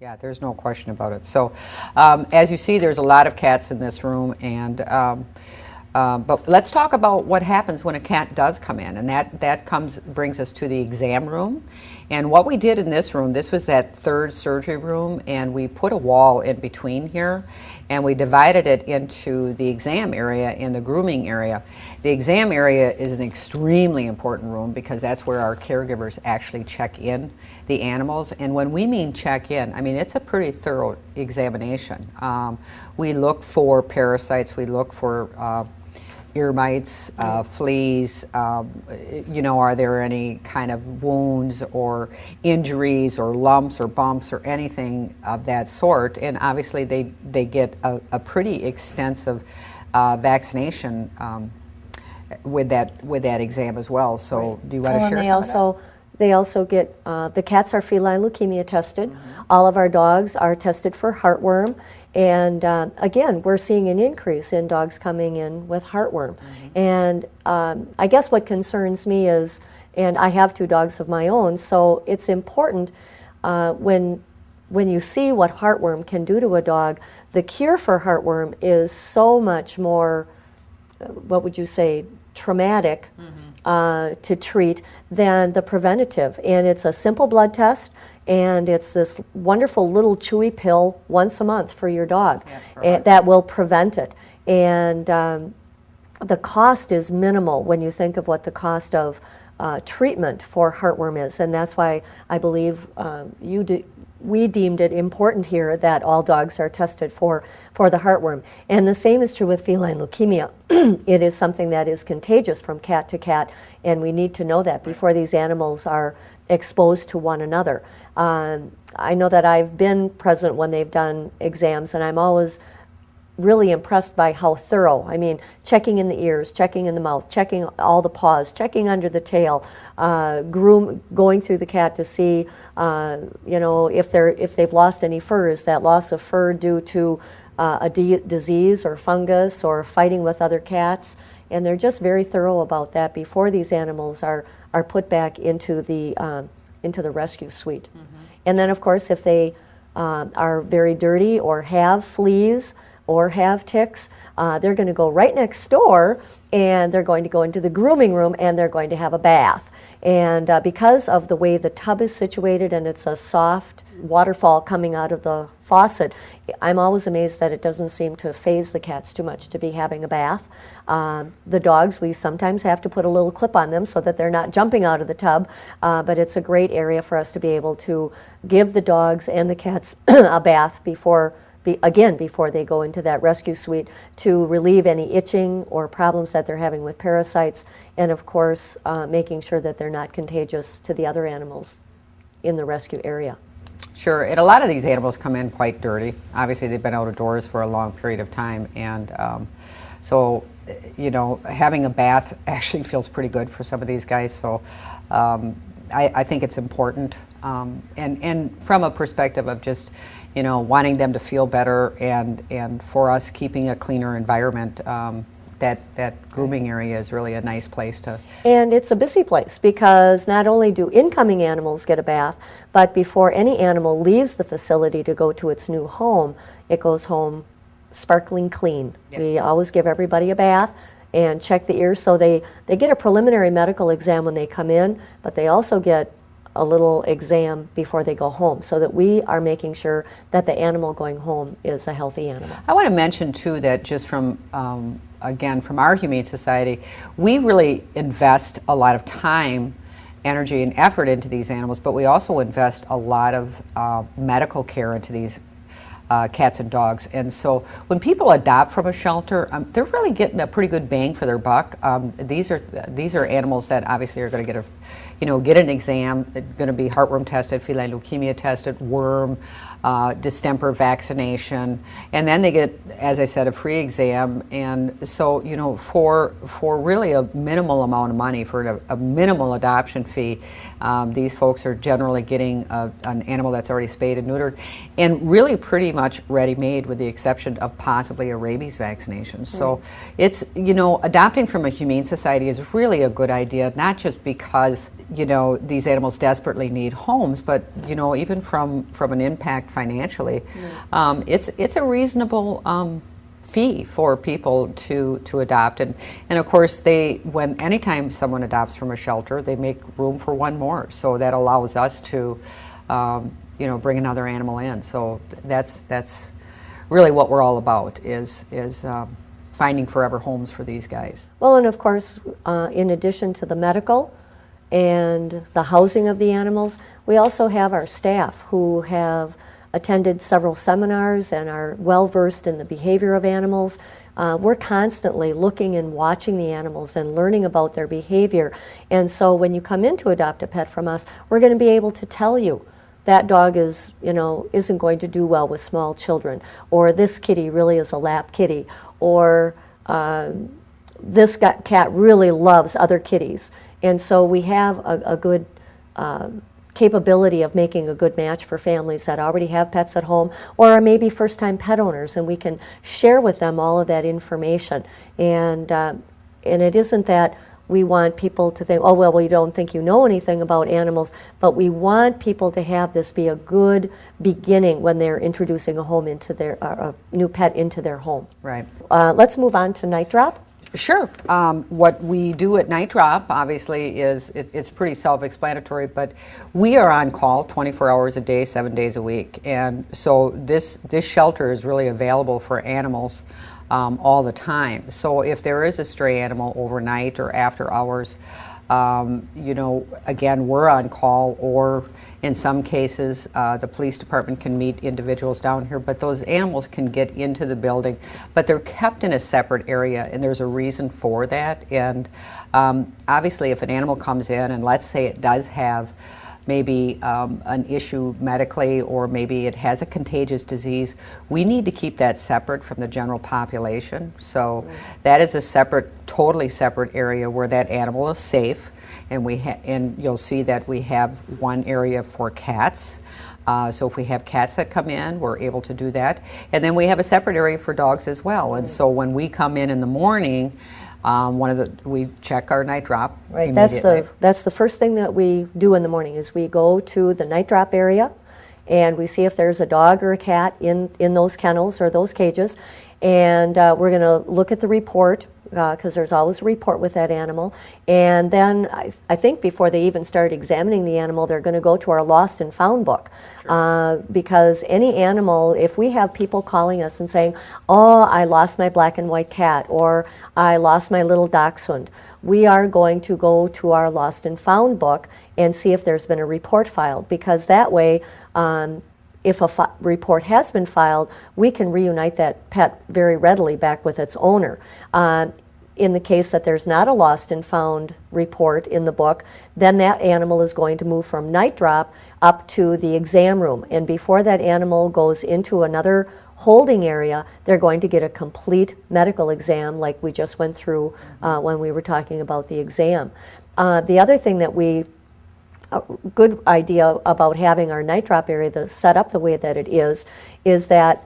Yeah, there's no question about it. So, as you see, there's a lot of cats in this room, and but let's talk about what happens when a cat does come in, and that brings us to the exam room. And what we did in this room, this was that third surgery room, and we put a wall in between here, and we divided it into the exam area and the grooming area. The exam area is an extremely important room because that's where our caregivers actually check in the animals. And when we mean check in, I mean it's a pretty thorough examination. We look for parasites, we look for ear mites, fleas, are there any kind of wounds or injuries or lumps or bumps or anything of that sort? And obviously they get a pretty extensive vaccination with that exam as well. So right. Do you want to share some of that? They also get, the cats are feline leukemia tested. Mm-hmm. All of our dogs are tested for heartworm. And again, we're seeing an increase in dogs coming in with heartworm. Mm-hmm. And I guess what concerns me is, and I have 2 dogs of my own, so it's important when you see what heartworm can do to a dog, the cure for heartworm is so much more, what would you say, traumatic to treat than the preventative. And it's a simple blood test, and it's this wonderful little chewy pill once a month for your dog that will prevent it. And the cost is minimal when you think of what the cost of treatment for heartworm is, and that's why I believe we deemed it important here that all dogs are tested for the heartworm. And the same is true with feline leukemia. It is something that is contagious from cat to cat, and we need to know that before these animals are exposed to one another. I know that I've been present when they've done exams, and I'm always really impressed by how thorough. I mean, checking in the ears, checking in the mouth, checking all the paws, checking under the tail, going through the cat to see, if they've lost any fur. Is that loss of fur due to a disease or fungus or fighting with other cats? And they're just very thorough about that before these animals are put back into the rescue suite. Mm-hmm. And then, of course, if they are very dirty or have fleas or have ticks, they're going to go right next door, and they're going to go into the grooming room, and they're going to have a bath. And because of the way the tub is situated, and it's a soft waterfall coming out of the faucet, I'm always amazed that it doesn't seem to faze the cats too much to be having a bath. The dogs, we sometimes have to put a little clip on them so that they're not jumping out of the tub, but it's a great area for us to be able to give the dogs and the cats a bath before they go into that rescue suite, to relieve any itching or problems that they're having with parasites, and of course making sure that they're not contagious to the other animals in the rescue area. Sure, and a lot of these animals come in quite dirty. Obviously they've been out of doors for a long period of time, and so having a bath actually feels pretty good for some of these guys. So I think it's important, and from a perspective of just wanting them to feel better, and for us keeping a cleaner environment, that grooming area is really a nice place to. And it's a busy place because not only do incoming animals get a bath, but before any animal leaves the facility to go to its new home, it goes home sparkling clean. Yep. We always give everybody a bath and check the ears, so they get a preliminary medical exam when they come in, but they also get a little exam before they go home, so that we are making sure that the animal going home is a healthy animal. I want to mention too that just from our Humane Society, we really invest a lot of time, energy, and effort into these animals, but we also invest a lot of medical care into these cats and dogs. And so when people adopt from a shelter, they're really getting a pretty good bang for their buck. These are animals that obviously are going to get an exam, going to be heartworm tested, feline leukemia tested, worm, distemper vaccination, and then they get, as I said, a free exam. And so, for really a minimal amount of money, for a minimal adoption fee, these folks are generally getting an animal that's already spayed and neutered, and really pretty much ready-made, with the exception of possibly a rabies vaccination. So it's, adopting from a Humane Society is really a good idea, not just because you know, these animals desperately need homes, but you know, even from an impact financially, it's a reasonable fee for people to adopt, and of course anytime someone adopts from a shelter, they make room for one more, so that allows us to you know, bring another animal in. So that's really what we're all about, is finding forever homes for these guys. Well, and of course, in addition to the medical and the housing of the animals, we also have our staff who have attended several seminars and are well versed in the behavior of animals. We're constantly looking and watching the animals and learning about their behavior. And so when you come in to adopt a pet from us, we're going to be able to tell you that dog is, you know, isn't going to do well with small children, or this kitty really is a lap kitty, or this cat really loves other kitties. And so we have a good capability of making a good match for families that already have pets at home or are maybe first-time pet owners, and we can share with them all of that information. And it isn't that we want people to think, oh, well, we don't think you know anything about animals, but we want people to have this be a good beginning when they're introducing a home into a new pet into their home. Right. Let's move on to Night Drop. Sure. What we do at Night Drop, obviously, is it's pretty self-explanatory, but we are on call 24 hours a day, 7 days a week. And so this shelter is really available for animals all the time. So if there is a stray animal overnight or after hours, you know, again, we're on call, or in some cases, the police department can meet individuals down here, but those animals can get into the building, but they're kept in a separate area, and there's a reason for that. And obviously, if an animal comes in, and let's say it does have maybe an issue medically, or maybe it has a contagious disease, we need to keep that separate from the general population. So that is a separate, totally separate area where that animal is safe. And and you'll see that we have one area for cats. So if we have cats that come in, we're able to do that. And then we have a separate area for dogs as well. And so when we come in the morning, we check our Night Drop. Right. That's the first thing that we do in the morning, is we go to the Night Drop area and we see if there's a dog or a cat in those kennels or those cages. And we're going to look at the report, because there's always a report with that animal. And then I think before they even start examining the animal, they're going to go to our lost and found book. Sure. Because any animal, if we have people calling us and saying, oh, I lost my black and white cat, or I lost my little dachshund, we are going to go to our lost and found book and see if there's been a report filed, because that way, if a report has been filed, we can reunite that pet very readily back with its owner. In the case that there's not a lost and found report in the book, then that animal is going to move from Night Drop up to the exam room. And before that animal goes into another holding area, they're going to get a complete medical exam like we just went through when we were talking about the exam. The other thing that a good idea about having our Night Drop area set up the way that it is that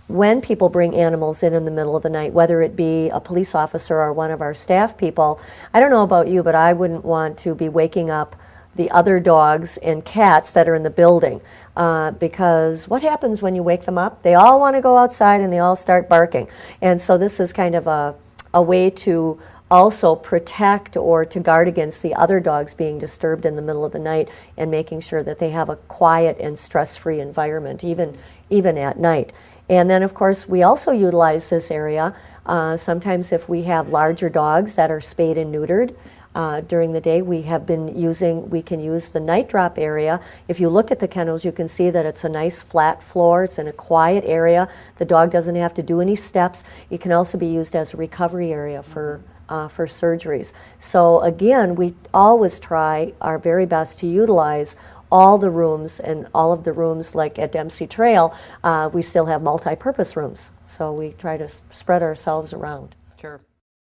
when people bring animals in the middle of the night, whether it be a police officer or one of our staff people, I don't know about you, but I wouldn't want to be waking up the other dogs and cats that are in the building, because what happens when you wake them up? They all want to go outside and they all start barking. And so this is kind of a way to also protect or to guard against the other dogs being disturbed in the middle of the night, and making sure that they have a quiet and stress-free environment even at night. And then of course we also utilize this area sometimes if we have larger dogs that are spayed and neutered. During the day we can use the Night Drop area. If you look at the kennels, you can see that it's a nice flat floor, it's in a quiet area, the dog doesn't have to do any steps. It can also be used as a recovery area for surgeries. So again, we always try our very best to utilize all the rooms, and all of the rooms, like at Dempsey Trail, we still have multi-purpose rooms. So we try to spread ourselves around. Sure.